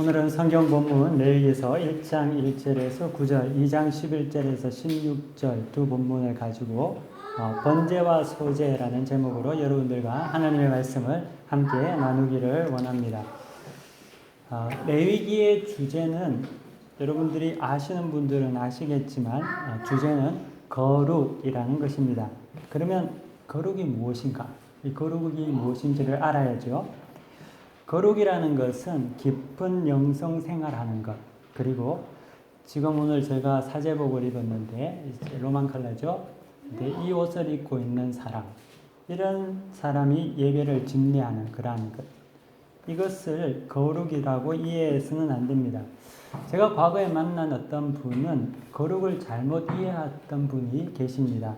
오늘은 성경 본문 레위기서 1장 1절에서 9절, 2장 11절에서 16절 두 본문을 가지고 번제와 소제라는 제목으로 여러분들과 하나님의 말씀을 함께 나누기를 원합니다. 레위기의 주제는 여러분들이 아시는 분들은 아시겠지만 주제는 거룩이라는 것입니다. 그러면 거룩이 무엇인가? 이 거룩이 무엇인지를 알아야죠. 거룩이라는 것은 깊은 영성 생활하는 것, 그리고 지금 오늘 제가 사제복을 입었는데 로만 컬러죠. 근데 이 옷을 입고 있는 사람, 이런 사람이 예배를 집례하는 그러한 것, 이것을 거룩이라고 이해해서는 안 됩니다. 제가 과거에 만난 어떤 분은 거룩을 잘못 이해했던 분이 계십니다.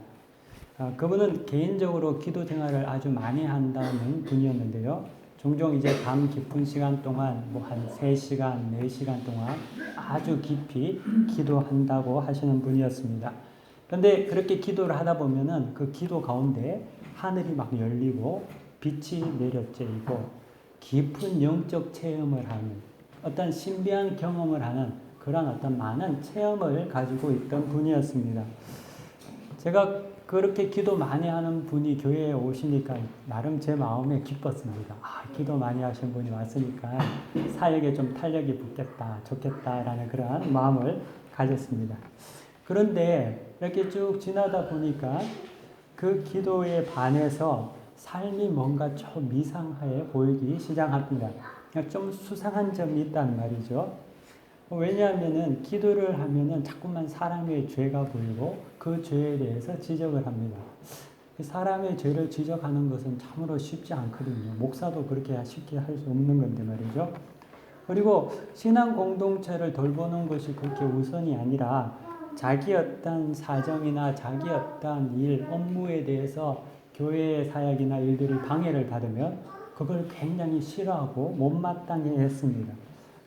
그분은 개인적으로 기도 생활을 아주 많이 한다는 분이었는데요. 종종 이제 밤 깊은 시간 동안 한 3시간, 4시간 동안 아주 깊이 기도한다고 하시는 분이었습니다. 그런데 그렇게 기도를 하다 보면은 그 기도 가운데 하늘이 막 열리고 빛이 내려쬐고 깊은 영적 체험을 하는 어떤 신비한 경험을 하는 그런 어떤 많은 체험을 가지고 있던 분이었습니다. 제가 그렇게 기도 많이 하는 분이 교회에 오시니까 나름 제 마음에 기뻤습니다. 기도 많이 하신 분이 왔으니까 사역에 좀 탄력이 붙겠다, 좋겠다라는 그러한 마음을 가졌습니다. 그런데 이렇게 쭉 지나다 보니까 그 기도에 반해서 삶이 뭔가 좀 이상하게 보이기 시작합니다. 좀 수상한 점이 있단 말이죠. 왜냐하면은 기도를 하면은 자꾸만 사람의 죄가 보이고 그 죄에 대해서 지적을 합니다. 사람의 죄를 지적하는 것은 참으로 쉽지 않거든요. 목사도 그렇게 쉽게 할 수 없는 건데 말이죠. 그리고 신앙 공동체를 돌보는 것이 그렇게 우선이 아니라 자기 어떤 사정이나 자기 어떤 일, 업무에 대해서 교회의 사역이나 일들이 방해를 받으면 그걸 굉장히 싫어하고 못마땅해 했습니다.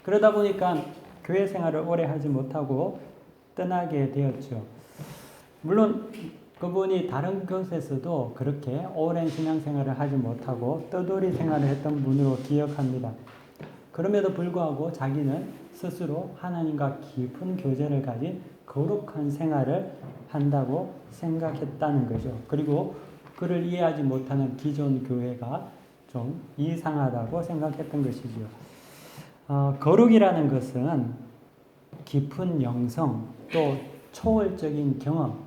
그러다 보니까 교회 생활을 오래 하지 못하고 떠나게 되었죠. 물론 그분이 다른 곳에서도 그렇게 오랜 신앙생활을 하지 못하고 떠돌이 생활을 했던 분으로 기억합니다. 그럼에도 불구하고 자기는 스스로 하나님과 깊은 교제를 가진 거룩한 생활을 한다고 생각했다는 거죠. 그리고 그를 이해하지 못하는 기존 교회가 좀 이상하다고 생각했던 것이죠. 거룩이라는 것은 깊은 영성 또 초월적인 경험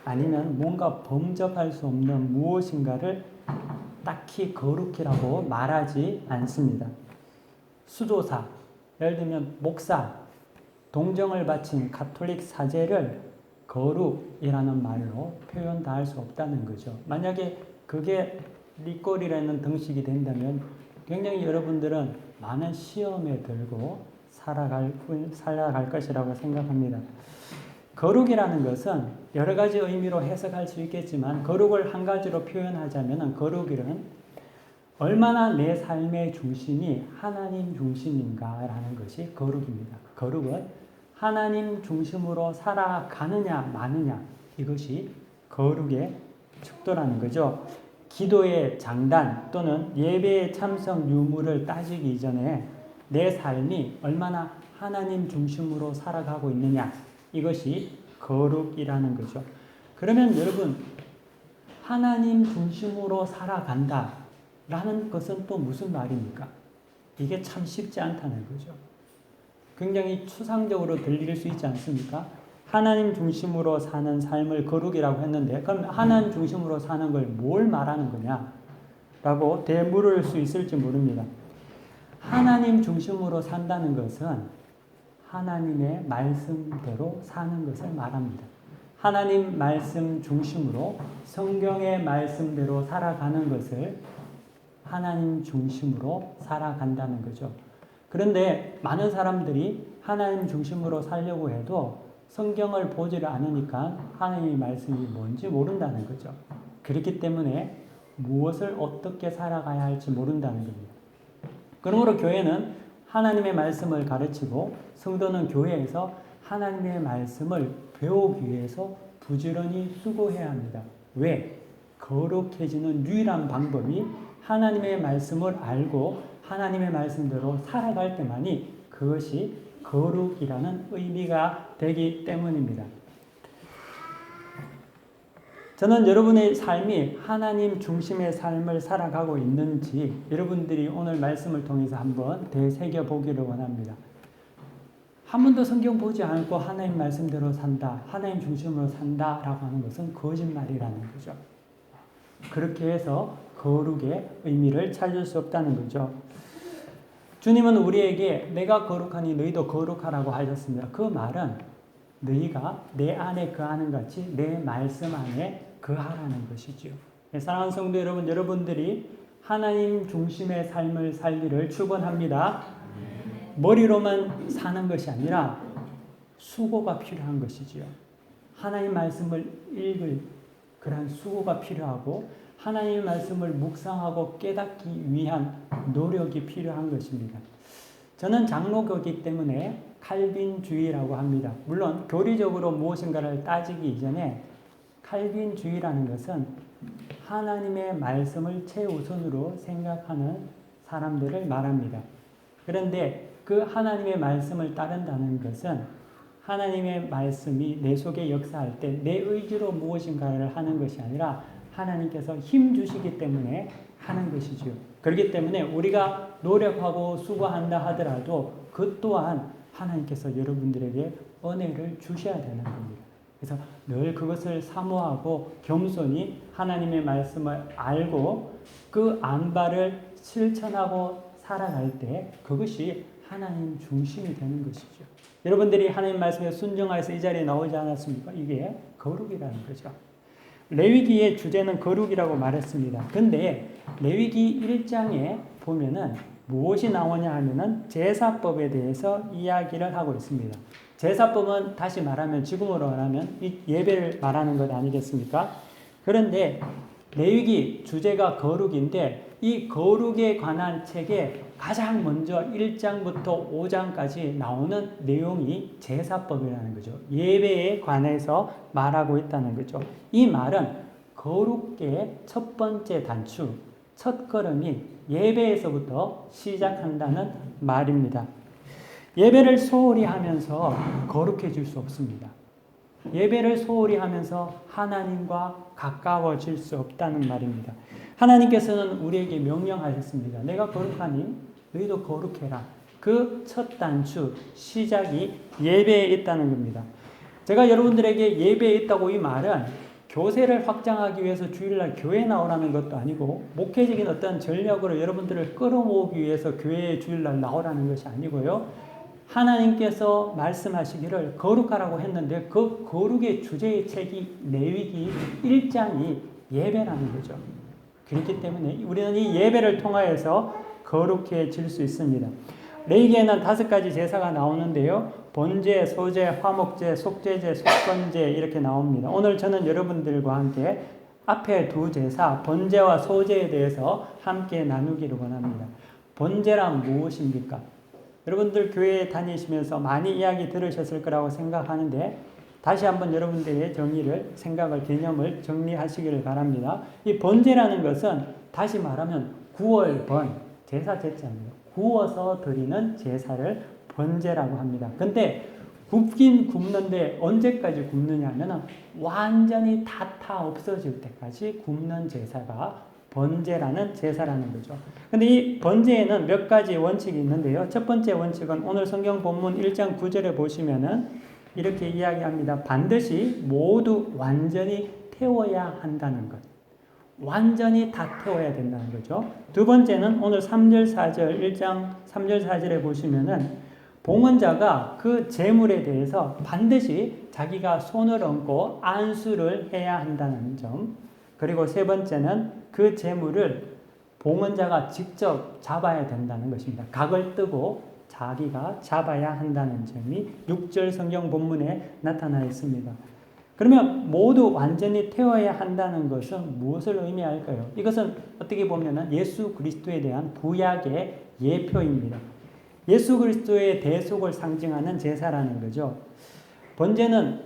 아니면 뭔가 범접할 수 없는 무엇인가를 딱히 거룩이라고 말하지 않습니다. 수도사, 예를 들면 목사, 동정을 바친 가톨릭 사제를 거룩이라는 말로 표현 다 할 수 없다는 거죠. 만약에 그게 리꼴이라는 등식이 된다면 굉장히 여러분들은 많은 시험에 들고 살아갈 것이라고 생각합니다. 거룩이라는 것은 여러 가지 의미로 해석할 수 있겠지만 거룩을 한 가지로 표현하자면 거룩이란 얼마나 내 삶의 중심이 하나님 중심인가라는 것이 거룩입니다. 거룩은 하나님 중심으로 살아가느냐 마느냐 이것이 거룩의 축도라는 거죠. 기도의 장단 또는 예배의 참석 유무를 따지기 이전에 내 삶이 얼마나 하나님 중심으로 살아가고 있느냐 이것이 거룩이라는 거죠. 그러면 여러분 하나님 중심으로 살아간다 라는 것은 또 무슨 말입니까? 이게 참 쉽지 않다는 거죠. 굉장히 추상적으로 들릴 수 있지 않습니까? 하나님 중심으로 사는 삶을 거룩이라고 했는데 그럼 하나님 중심으로 사는 걸 뭘 말하는 거냐? 라고 되물을 수 있을지 모릅니다. 하나님 중심으로 산다는 것은 하나님의 말씀대로 사는 것을 말합니다. 하나님 말씀 중심으로 성경의 말씀대로 살아가는 것을 하나님 중심으로 살아간다는 거죠. 그런데 많은 사람들이 하나님 중심으로 살려고 해도 성경을 보지를 않으니까 하나님의 말씀이 뭔지 모른다는 거죠. 그렇기 때문에 무엇을 어떻게 살아가야 할지 모른다는 겁니다. 그러므로 교회는 하나님의 말씀을 가르치고 성도는 교회에서 하나님의 말씀을 배우기 위해서 부지런히 수고해야 합니다. 왜? 거룩해지는 유일한 방법이 하나님의 말씀을 알고 하나님의 말씀대로 살아갈 때만이 그것이 거룩이라는 의미가 되기 때문입니다. 저는 여러분의 삶이 하나님 중심의 삶을 살아가고 있는지 여러분들이 오늘 말씀을 통해서 한번 되새겨 보기를 원합니다. 한 번도 성경 보지 않고 하나님 말씀대로 산다, 하나님 중심으로 산다라고 하는 것은 거짓말이라는 거죠. 그렇게 해서 거룩의 의미를 찾을 수 없다는 거죠. 주님은 우리에게 내가 거룩하니 너희도 거룩하라고 하셨습니다. 그 말은 너희가 내 안에 거하는 같이 내 말씀 안에 거하라는 것이지요. 사랑하는 성도 여러분, 여러분들이 하나님 중심의 삶을 살기를 축원합니다. 머리로만 사는 것이 아니라 수고가 필요한 것이지요. 하나님 말씀을 읽을 그런 수고가 필요하고 하나님의 말씀을 묵상하고 깨닫기 위한 노력이 필요한 것입니다. 저는 장로교이기 때문에 칼빈주의라고 합니다. 물론 교리적으로 무엇인가를 따지기 이전에 칼빈주의라는 것은 하나님의 말씀을 최우선으로 생각하는 사람들을 말합니다. 그런데 그 하나님의 말씀을 따른다는 것은 하나님의 말씀이 내 속에 역사할 때 내 의지로 무엇인가를 하는 것이 아니라 하나님께서 힘 주시기 때문에 하는 것이지요. 그렇기 때문에 우리가 노력하고 수고한다 하더라도 그 또한 하나님께서 여러분들에게 은혜를 주셔야 되는 겁니다. 그래서 늘 그것을 사모하고 겸손히 하나님의 말씀을 알고 그 안바를 실천하고 살아갈 때 그것이 하나님 중심이 되는 것이죠. 여러분들이 하나님 말씀에 순종하여서 이 자리에 나오지 않았습니까? 이게 거룩이라는 거죠. 레위기의 주제는 거룩이라고 말했습니다. 근데 레위기 1장에 보면은 무엇이 나오냐 하면은 제사법에 대해서 이야기를 하고 있습니다. 제사법은 다시 말하면 지금으로 말하면 이 예배를 말하는 것 아니겠습니까? 그런데 레위기 주제가 거룩인데 이 거룩에 관한 책에 가장 먼저 1장부터 5장까지 나오는 내용이 제사법이라는 거죠. 예배에 관해서 말하고 있다는 거죠. 이 말은 거룩의 첫 번째 단추, 첫 걸음이 예배에서부터 시작한다는 말입니다. 예배를 소홀히 하면서 거룩해질 수 없습니다. 예배를 소홀히 하면서 하나님과 가까워질 수 없다는 말입니다. 하나님께서는 우리에게 명령하셨습니다. 내가 거룩하니 너희도 거룩해라. 그 첫 단추, 시작이 예배에 있다는 겁니다. 제가 여러분들에게 예배에 있다고 이 말은 교세를 확장하기 위해서 주일날 교회 나오라는 것도 아니고 목회적인 어떤 전략으로 여러분들을 끌어모으기 위해서 교회에 주일날 나오라는 것이 아니고요. 하나님께서 말씀하시기를 거룩하라고 했는데 그 거룩의 주제의 책이 레위기 1장이 예배라는 거죠. 그렇기 때문에 우리는 이 예배를 통하여서 거룩해질 수 있습니다. 레위기에는 5가지 제사가 나오는데요. 번제, 소제, 화목제, 속죄제, 속건제 이렇게 나옵니다. 오늘 저는 여러분들과 함께 앞에 2 제사, 번제와 소제에 대해서 함께 나누기를 원합니다. 번제란 무엇입니까? 여러분들 교회에 다니시면서 많이 이야기 들으셨을 거라고 생각하는데 다시 한번 여러분들의 생각을, 개념을 정리하시기를 바랍니다. 이 번제라는 것은 다시 말하면 구월번, 제사 제자입니다. 구워서 드리는 제사를 번제라고 합니다. 근데 굽긴 굽는데 언제까지 굽느냐 하면 완전히 다 없어질 때까지 굽는 제사가 번제라는 제사라는 거죠. 근데 이 번제에는 몇 가지 원칙이 있는데요. 첫 번째 원칙은 오늘 성경 본문 1장 9절에 보시면은 이렇게 이야기합니다. 반드시 모두 완전히 태워야 한다는 것. 완전히 다 태워야 된다는 거죠. 두 번째는 오늘 3절 4절 1장 3절 4절에 보시면은 봉헌자가 그 제물에 대해서 반드시 자기가 손을 얹고 안수를 해야 한다는 점. 그리고 세 번째는 그 제물을 봉헌자가 직접 잡아야 된다는 것입니다. 각을 뜨고 자기가 잡아야 한다는 점이 6절 성경 본문에 나타나 있습니다. 그러면 모두 완전히 태워야 한다는 것은 무엇을 의미할까요? 이것은 어떻게 보면 예수 그리스도에 대한 구약의 예표입니다. 예수 그리스도의 대속을 상징하는 제사라는 거죠. 번제는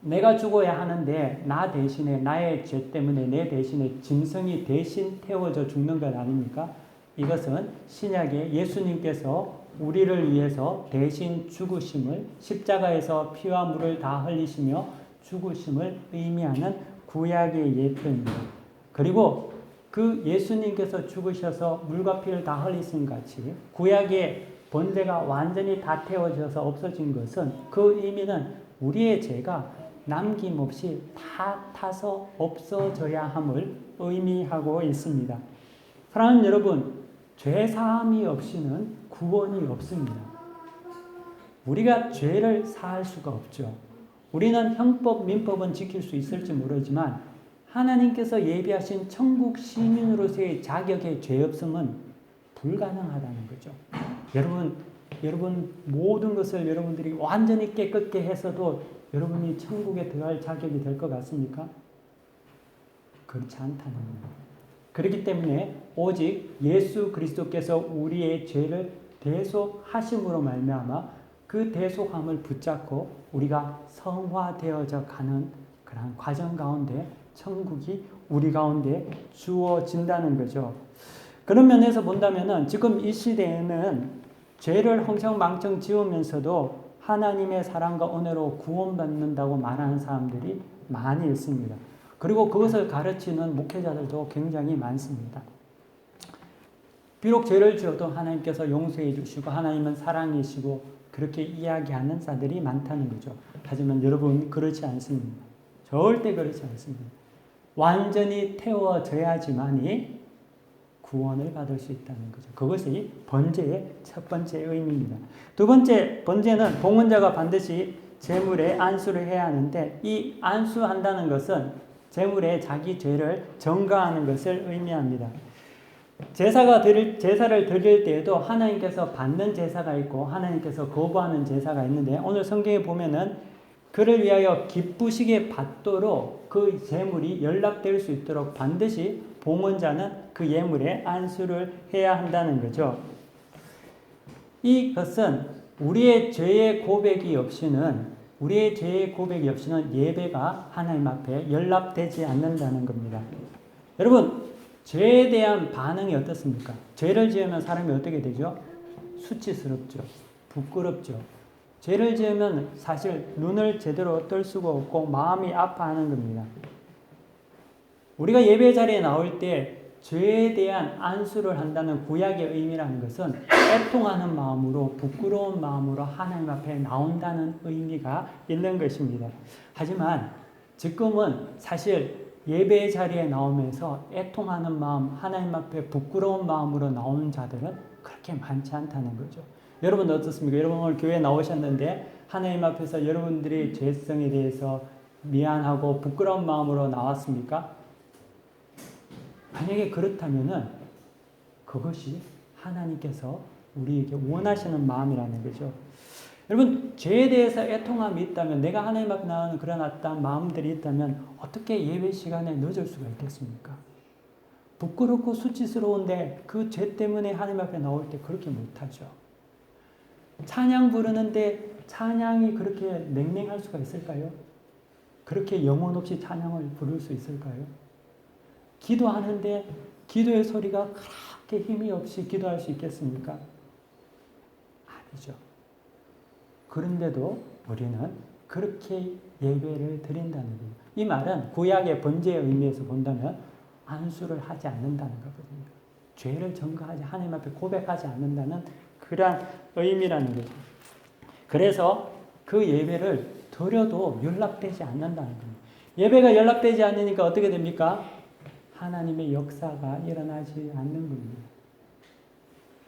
내가 죽어야 하는데 나 대신에 나의 죄 때문에 내 대신에 짐승이 대신 태워져 죽는 것 아닙니까? 이것은 신약에 예수님께서 우리를 위해서 대신 죽으심을, 십자가에서 피와 물을 다 흘리시며 죽으심을 의미하는 구약의 예표입니다. 그리고 그 예수님께서 죽으셔서 물과 피를 다 흘리신 같이 구약의 번제가 완전히 다 태워져서 없어진 것은, 그 의미는 우리의 죄가 남김없이 다 타서 없어져야 함을 의미하고 있습니다. 사랑하는 여러분, 죄사함이 없이는 구원이 없습니다. 우리가 죄를 사할 수가 없죠. 우리는 형법, 민법은 지킬 수 있을지 모르지만 하나님께서 예비하신 천국 시민으로서의 자격의 죄 없음은 불가능하다는 거죠. 여러분 모든 것을 여러분들이 완전히 깨끗게 해서도 여러분이 천국에 들어갈 자격이 될 것 같습니까? 그렇지 않다는 겁니다. 그렇기 때문에 오직 예수 그리스도께서 우리의 죄를 대속하심으로 말미암아 그 대속함을 붙잡고 우리가 성화되어져 가는 그런 과정 가운데 천국이 우리 가운데 주어진다는 거죠. 그런 면에서 본다면은 지금 이 시대에는 죄를 흥청망청 지으면서도 하나님의 사랑과 은혜로 구원받는다고 말하는 사람들이 많이 있습니다. 그리고 그것을 가르치는 목회자들도 굉장히 많습니다. 비록 죄를 지어도 하나님께서 용서해 주시고 하나님은 사랑이시고 그렇게 이야기하는 자들이 많다는 거죠. 하지만 여러분, 그렇지 않습니다. 절대 그렇지 않습니다. 완전히 태워져야지만이 구원을 받을 수 있다는 거죠. 그것이 번제의 첫 번째 의미입니다. 두 번째, 번제는 봉헌자가 반드시 제물에 안수를 해야 하는데, 이 안수한다는 것은 제물에 자기 죄를 전가하는 것을 의미합니다. 제사를 드릴 때에도 하나님께서 받는 제사가 있고 하나님께서 거부하는 제사가 있는데, 오늘 성경에 보면은 그를 위하여 기쁘시게 받도록 그 제물이 연락될 수 있도록 반드시 봉헌자는 그 예물에 안수를 해야 한다는 거죠. 이것은 우리의 죄의 고백이 없이는 예배가 하나님 앞에 연락되지 않는다는 겁니다. 여러분, 죄에 대한 반응이 어떻습니까? 죄를 지으면 사람이 어떻게 되죠? 수치스럽죠. 부끄럽죠. 죄를 지으면 사실 눈을 제대로 뜰 수가 없고 마음이 아파하는 겁니다. 우리가 예배 자리에 나올 때 죄에 대한 안수를 한다는 구약의 의미라는 것은 애통하는 마음으로, 부끄러운 마음으로 하나님 앞에 나온다는 의미가 있는 것입니다. 하지만 지금은 사실 예배 자리에 나오면서 애통하는 마음, 하나님 앞에 부끄러운 마음으로 나오는 자들은 그렇게 많지 않다는 거죠. 여러분 어떻습니까? 여러분 오늘 교회에 나오셨는데 하나님 앞에서 여러분들이 죄성에 대해서 미안하고 부끄러운 마음으로 나왔습니까? 만약에 그렇다면은 그것이 하나님께서 우리에게 원하시는 마음이라는 거죠. 여러분, 죄에 대해서 애통함이 있다면, 내가 하나님 앞에 나오는 그런 어떤 마음들이 있다면 어떻게 예배 시간에 늦을 수가 있겠습니까? 부끄럽고 수치스러운데 그 죄 때문에 하나님 앞에 나올 때 그렇게 못하죠. 찬양 부르는데 찬양이 그렇게 냉랭할 수가 있을까요? 그렇게 영혼 없이 찬양을 부를 수 있을까요? 기도하는데 기도의 소리가 그렇게 힘이 없이 기도할 수 있겠습니까? 아니죠. 그런데도 우리는 그렇게 예배를 드린다는 거예요. 이 말은 구약의 번제의 의미에서 본다면 안수를 하지 않는다는 거거든요. 죄를 전가하지, 하나님 앞에 고백하지 않는다는 그러한 의미라는 거죠. 그래서 그 예배를 드려도 연락되지 않는다는 겁니다. 예배가 연락되지 않으니까 어떻게 됩니까? 하나님의 역사가 일어나지 않는 겁니다.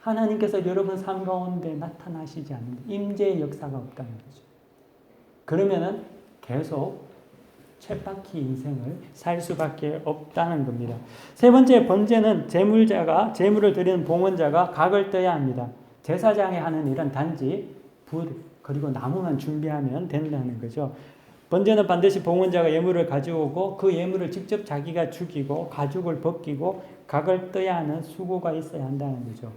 하나님께서 여러분 삶 가운데 나타나시지 않는, 임재의 역사가 없다는 거죠. 그러면은 계속 쳇바퀴 인생을 살 수밖에 없다는 겁니다. 세 번째, 번제는 제물을 드리는 봉헌자가 각을 떠야 합니다. 제사장이 하는 일은 단지 불 그리고 나무만 준비하면 된다는 거죠. 번제는 반드시 봉헌자가 예물을 가져오고 그 예물을 직접 자기가 죽이고 가죽을 벗기고 각을 떠야 하는 수고가 있어야 한다는 거죠.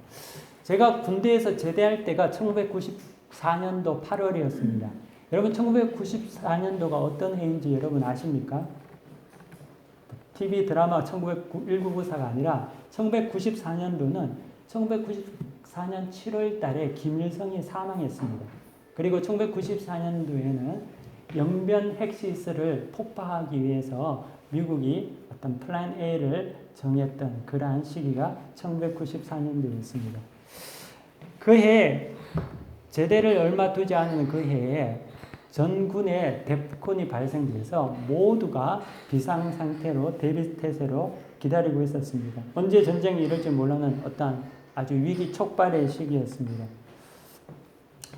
제가 군대에서 제대할 때가 1994년도 8월이었습니다. 여러분 1994년도가 어떤 해인지 여러분 아십니까? TV 드라마 1994가 아니라 1994년도는 1994년 7월 달에 김일성이 사망했습니다. 그리고 1994년도에는 영변 핵시설을 폭파하기 위해서 미국이 어떤 플랜 A를 정했던 그러한 시기가 1994년도였습니다. 그 해에 제대를 얼마 두지 않은 그 해에 전군에 데프콘이 발생돼서 모두가 비상 상태로 대비태세로 기다리고 있었습니다. 언제 전쟁이 이럴지 몰라는 어떤 아주 위기 촉발의 시기였습니다.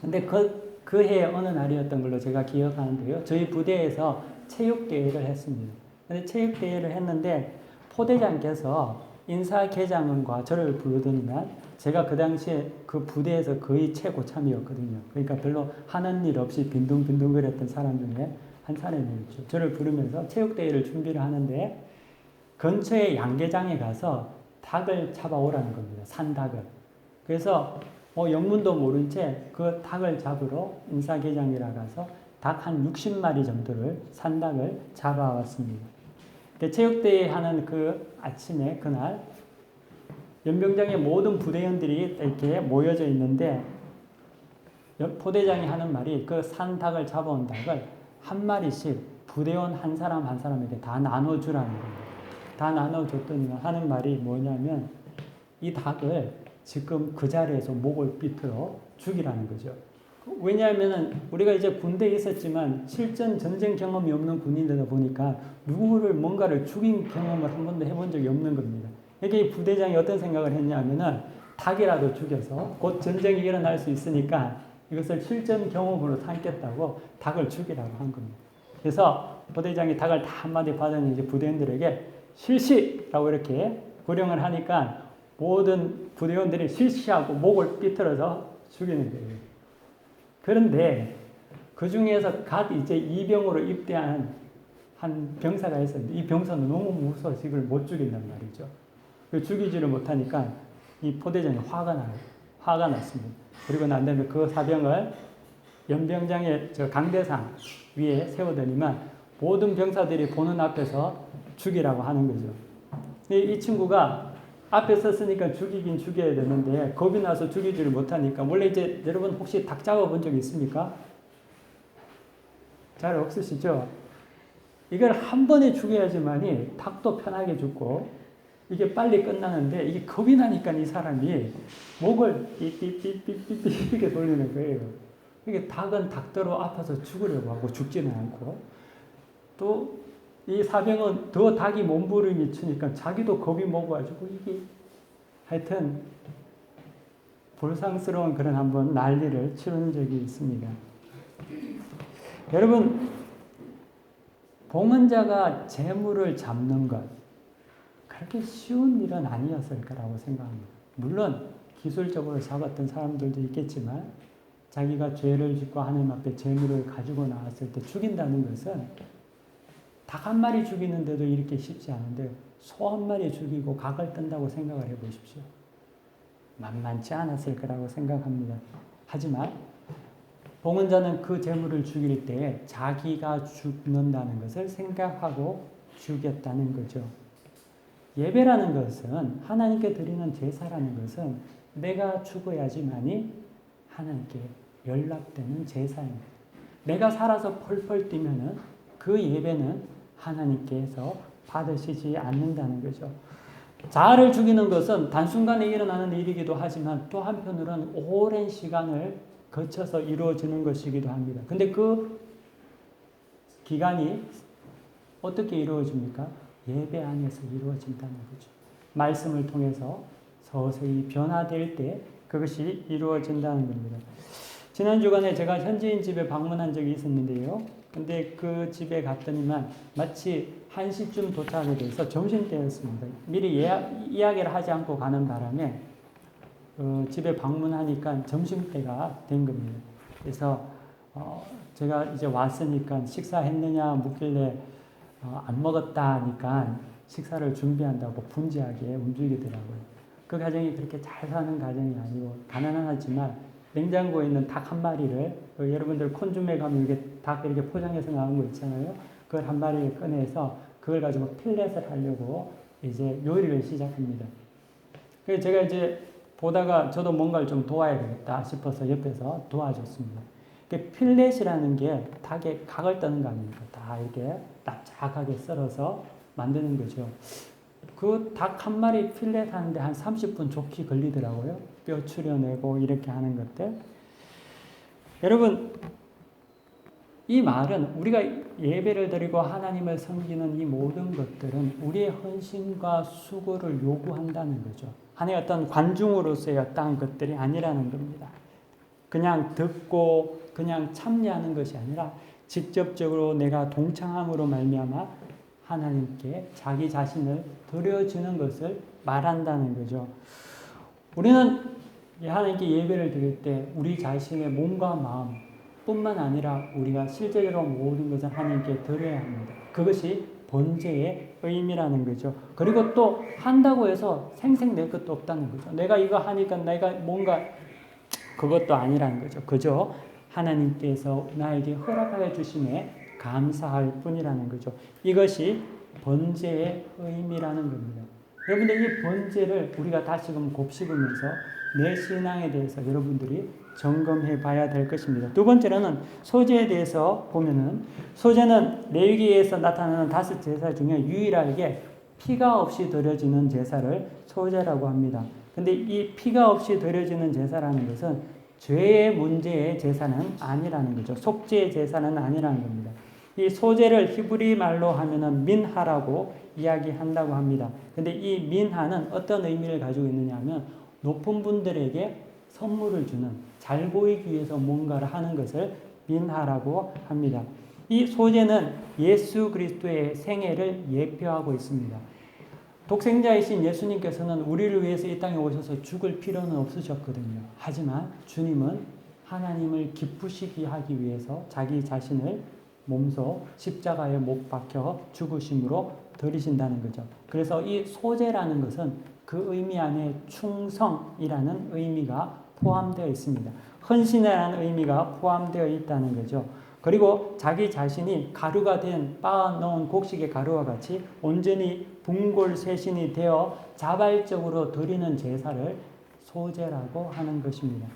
근데 그 해 어느 날이었던 걸로 제가 기억하는데요. 저희 부대에서 체육대회를 했습니다. 근데 체육대회를 했는데 포대장께서 인사개장과 저를 부르더니만 제가 그 당시에 그 부대에서 거의 최고참이었거든요. 그러니까 별로 하는 일 없이 빈둥빈둥거렸던 사람 중에 한 사람이었죠. 저를 부르면서 체육대회를 준비를 하는데 근처의 양계장에 가서 닭을 잡아오라는 겁니다. 산닭을. 그래서 영문도 모른 채 그 닭을 잡으러 인사개장이라 가서 닭 한 60마리 정도를 산닭을 잡아왔습니다. 체육대회 하는 그 아침에 그날 연병장의 모든 부대원들이 이렇게 모여져 있는데 포대장이 하는 말이 그 산닭을 잡아온 닭을 한 마리씩 부대원 한 사람 한 사람에게 다 나눠주라는 겁니다. 다 나눠줬더니 하는 말이 뭐냐면 이 닭을 지금 그 자리에서 목을 비틀어 죽이라는 거죠. 왜냐하면 우리가 이제 군대에 있었지만 실전 전쟁 경험이 없는 군인이다 보니까 누구를 뭔가를 죽인 경험을 한 번도 해본 적이 없는 겁니다. 여기 부대장이 어떤 생각을 했냐면은 닭이라도 죽여서 곧 전쟁이 일어날 수 있으니까 이것을 실전 경험으로 삼겠다고 닭을 죽이라고 한 겁니다. 그래서 부대장이 닭을 다 한마디 받으니 이제 부대원들에게 실시라고 이렇게 구령을 하니까 모든 부대원들이 실시하고 목을 삐뚤어서 죽이는 거예요. 그런데 그 중에서 갓 이제 이병으로 입대한 한 병사가 있었는데 이 병사는 너무 무서워서 이걸 못 죽인단 말이죠. 죽이지를 못하니까 이 포대장이 화가 났습니다. 그리고 난 다음에 그 사병을 연병장의 저 강대상 위에 세우더니만 모든 병사들이 보는 앞에서 죽이라고 하는 거죠. 이 친구가 앞에 섰으니까 죽이긴 죽여야 되는데 겁이 나서 죽이지를 못하니까 원래 이제 여러분 혹시 닭 잡아본 적 있습니까? 잘 없으시죠? 이걸 한 번에 죽여야지만이 닭도 편하게 죽고 이게 빨리 끝나는데 이게 겁이 나니까 이 사람이 목을 삐삐삐삐삐삐 이렇게 돌리는 거예요. 이게 닭은 닭대로 아파서 죽으려고 하고 죽지는 않고 또 이 사병은 더 닭이 몸부림이 치니까 자기도 겁이 먹어가지고 이게 하여튼 불상스러운 그런 한번 난리를 치른 적이 있습니다. 여러분 봉헌자가 재물을 잡는 것 그렇게 쉬운 일은 아니었을 거라고 생각합니다. 물론 기술적으로 잡았던 사람들도 있겠지만 자기가 죄를 짓고 하나님 앞에 재물을 가지고 나왔을 때 죽인다는 것은 닭 한 마리 죽이는데도 이렇게 쉽지 않은데 소 한 마리 죽이고 각을 뜬다고 생각을 해보십시오. 만만치 않았을 거라고 생각합니다. 하지만 봉헌자는 그 재물을 죽일 때 자기가 죽는다는 것을 생각하고 죽였다는 거죠. 예배라는 것은 하나님께 드리는 제사라는 것은 내가 죽어야지만이 하나님께 연락되는 제사입니다. 내가 살아서 펄펄 뛰면은 그 예배는 하나님께서 받으시지 않는다는 거죠. 자아를 죽이는 것은 단순간에 일어나는 일이기도 하지만 또 한편으로는 오랜 시간을 거쳐서 이루어지는 것이기도 합니다. 근데 그 기간이 어떻게 이루어집니까? 예배 안에서 이루어진다는 거죠. 말씀을 통해서 서서히 변화될 때 그것이 이루어진다는 겁니다. 지난 주간에 제가 현지인 집에 방문한 적이 있었는데요. 근데 그 집에 갔더니만 마치 1시쯤 도착하게 돼서 점심때였습니다. 미리 이야기를 하지 않고 가는 바람에 집에 방문하니까 점심때가 된 겁니다. 그래서 제가 이제 왔으니까 식사했느냐 묻길래 안 먹었다 하니까 식사를 준비한다고 분주하게 움직이더라고요. 그 가정이 그렇게 잘 사는 가정이 아니고 가난하지만 냉장고에 있는 닭 한 마리를 여러분들 콘줌에 가면 이렇게 닭 이렇게 포장해서 나온 거 있잖아요. 그걸 한 마리를 꺼내서 그걸 가지고 필렛을 하려고 이제 요리를 시작합니다. 그래서 제가 이제 보다가 저도 뭔가를 좀 도와야겠다 싶어서 옆에서 도와줬습니다. 필렛이라는 게 닭의 각을 떠는 거 아닙니까? 다 이렇게 납작하게 썰어서 만드는 거죠. 그 닭 한 마리 필렛 하는데 한 30분 좋게 걸리더라고요. 뼈 추려내고 이렇게 하는 것들. 여러분, 이 말은 우리가 예배를 드리고 하나님을 섬기는 이 모든 것들은 우리의 헌신과 수고를 요구한다는 거죠. 하나의 어떤 관중으로서의 어떠한 것들이 아니라는 겁니다. 그냥 듣고 그냥 참여하는 것이 아니라 직접적으로 내가 동참함으로 말미암아 하나님께 자기 자신을 드려주는 것을 말한다는 거죠. 우리는 하나님께 예배를 드릴 때 우리 자신의 몸과 마음 뿐만 아니라 우리가 실제적으로 모든 것을 하나님께 드려야 합니다. 그것이 번제의 의미라는 거죠. 그리고 또 한다고 해서 생색 낼 것도 없다는 거죠. 내가 이거 하니까 내가 뭔가 그것도 아니라는 거죠. 그저 하나님께서 나에게 허락하여 주심에 감사할 뿐이라는 거죠. 이것이 번제의 의미라는 겁니다. 여러분들 이 번제를 우리가 다시금 곱씹으면서 내 신앙에 대해서 여러분들이 점검해 봐야 될 것입니다. 두 번째로는 소제에 대해서 보면은 소제는 레위기에서 나타나는 5 제사 중에 유일하게 피가 없이 드려지는 제사를 소제라고 합니다. 근데 이 피가 없이 드려지는 제사라는 것은 죄의 문제의 제사는 아니라는 거죠. 속죄의 제사는 아니라는 겁니다. 이 소제를 히브리 말로 하면은 민하라고 이야기한다고 합니다. 근데 이 민하는 어떤 의미를 가지고 있느냐 하면 높은 분들에게 선물을 주는, 잘 보이기 위해서 뭔가를 하는 것을 민하라고 합니다. 이 소제는 예수 그리스도의 생애를 예표하고 있습니다. 독생자이신 예수님께서는 우리를 위해서 이 땅에 오셔서 죽을 필요는 없으셨거든요. 하지만 주님은 하나님을 기쁘시게 하기 위해서 자기 자신을 몸소 십자가에 못 박혀 죽으심으로 드리신다는 거죠. 그래서 이 소제라는 것은 그 의미 안에 충성이라는 의미가 포함되어 있습니다. 헌신이라는 의미가 포함되어 있다는 거죠. 그리고 자기 자신이 가루가 된 빻아놓은 곡식의 가루와 같이 온전히 분골쇄신이 되어 자발적으로 드리는 제사를 소제라고 하는 것입니다.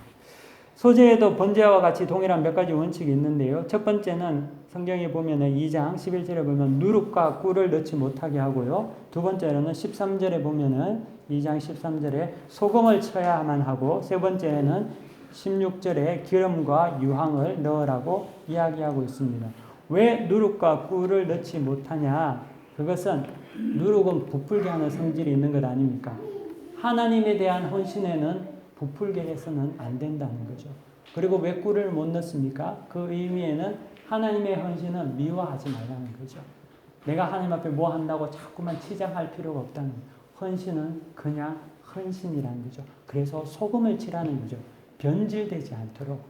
소제에도 번제와 같이 동일한 몇 가지 원칙이 있는데요. 첫 번째는 성경에 보면 2장 11절에 보면 누룩과 꿀을 넣지 못하게 하고요. 두 번째로는 13절에 보면 2장 13절에 소금을 쳐야만 하고, 세 번째는 16절에 기름과 유황을 넣으라고 이야기하고 있습니다. 왜 누룩과 꿀을 넣지 못하냐? 그것은 누룩은 부풀게 하는 성질이 있는 것 아닙니까? 하나님에 대한 헌신에는 부풀게 해서는 안 된다는 거죠. 그리고 왜 꿀을 못 넣습니까? 그 의미에는 하나님의 헌신은 미워하지 말라는 거죠. 내가 하나님 앞에 뭐 한다고 자꾸만 치장할 필요가 없다는 거죠. 헌신은 그냥 헌신이라는 거죠. 그래서 소금을 치라는 거죠. 변질되지 않도록.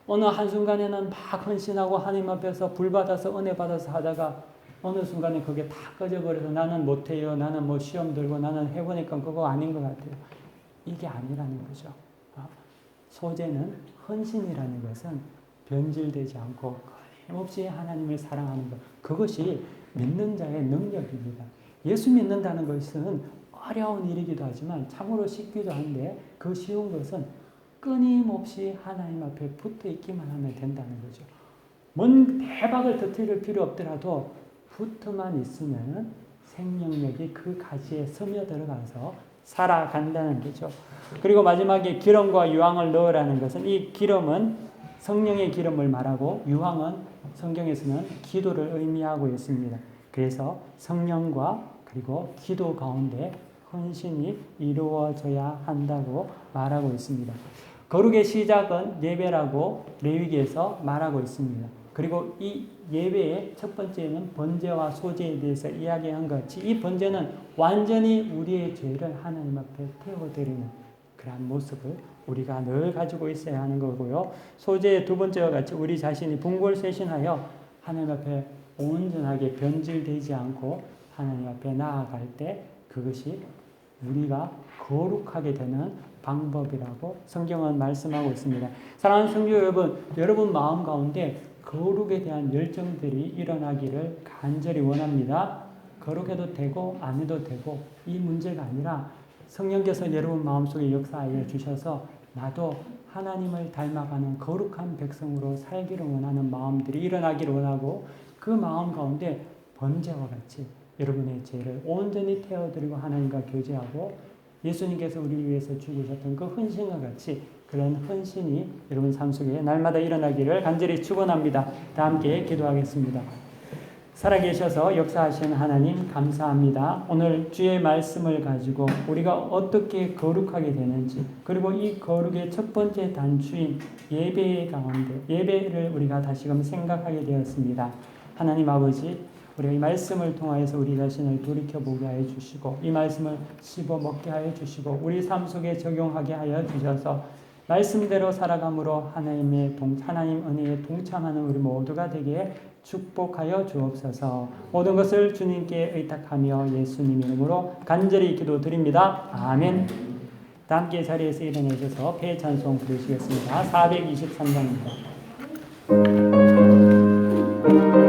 어느 한순간에는 막 헌신하고 하나님 앞에서 불 받아서 은혜 받아서 하다가 어느 순간에 그게 다 꺼져버려서 나는 못해요. 나는 뭐 시험 들고 나는 해보니까 그거 아닌 것 같아요. 이게 아니라는 거죠. 소제는 헌신이라는 것은 변질되지 않고 끊임없이 하나님을 사랑하는 것. 그것이 믿는 자의 능력입니다. 예수 믿는다는 것은 어려운 일이기도 하지만 참으로 쉽기도 한데 그 쉬운 것은 끊임없이 하나님 앞에 붙어 있기만 하면 된다는 거죠. 뭔 대박을 터뜨릴 필요 없더라도 붙어만 있으면 생명력이 그 가지에 스며들어가서 살아간다는 거죠. 그리고 마지막에 기름과 유황을 넣으라는 것은 이 기름은 성령의 기름을 말하고 유황은 성경에서는 기도를 의미하고 있습니다. 그래서 성령과 그리고 기도 가운데 헌신이 이루어져야 한다고 말하고 있습니다. 거룩의 시작은 예배라고 레위기에서 말하고 있습니다. 그리고 이 예배의 첫 번째는 번제와 소제에 대해서 이야기한 것 같이 이 번제는 완전히 우리의 죄를 하나님 앞에 태워드리는 그러한 모습을 우리가 늘 가지고 있어야 하는 거고요. 소제의 두 번째와 같이 우리 자신이 분골쇄신하여 하나님 앞에 온전하게 변질되지 않고 하나님 앞에 나아갈 때 그것이 우리가 거룩하게 되는 방법이라고 성경은 말씀하고 있습니다. 사랑하는 성도 여러분, 여러분 마음 가운데 거룩에 대한 열정들이 일어나기를 간절히 원합니다. 거룩해도 되고 안 해도 되고 이 문제가 아니라 성령께서 여러분 마음속에 역사하여 주셔서 나도 하나님을 닮아가는 거룩한 백성으로 살기를 원하는 마음들이 일어나기를 원하고 그 마음 가운데 번제와 같이 여러분의 죄를 온전히 태워드리고 하나님과 교제하고 예수님께서 우리를 위해서 죽으셨던 그 헌신과 같이 그런 헌신이 여러분 삶 속에 날마다 일어나기를 간절히 축원합니다. 다 함께 기도하겠습니다. 살아계셔서 역사하시는 하나님 감사합니다. 오늘 주의 말씀을 가지고 우리가 어떻게 거룩하게 되는지 그리고 이 거룩의 첫 번째 단추인 예배 가운데 예배를 우리가 다시금 생각하게 되었습니다. 하나님 아버지 우리가 이 말씀을 통하여서 우리 자신을 돌이켜보게 하여 주시고 이 말씀을 씹어 먹게 하여 주시고 우리 삶 속에 적용하게 하여 주셔서 말씀대로 살아감으로 하나님 은혜에 동참하는 우리 모두가 되게 축복하여 주옵소서. 모든 것을 주님께 의탁하며 예수님 이름으로 간절히 기도드립니다. 아멘. 다 함께 자리에서 일어나셔서 폐 찬송 부르시겠습니다. 423장입니다.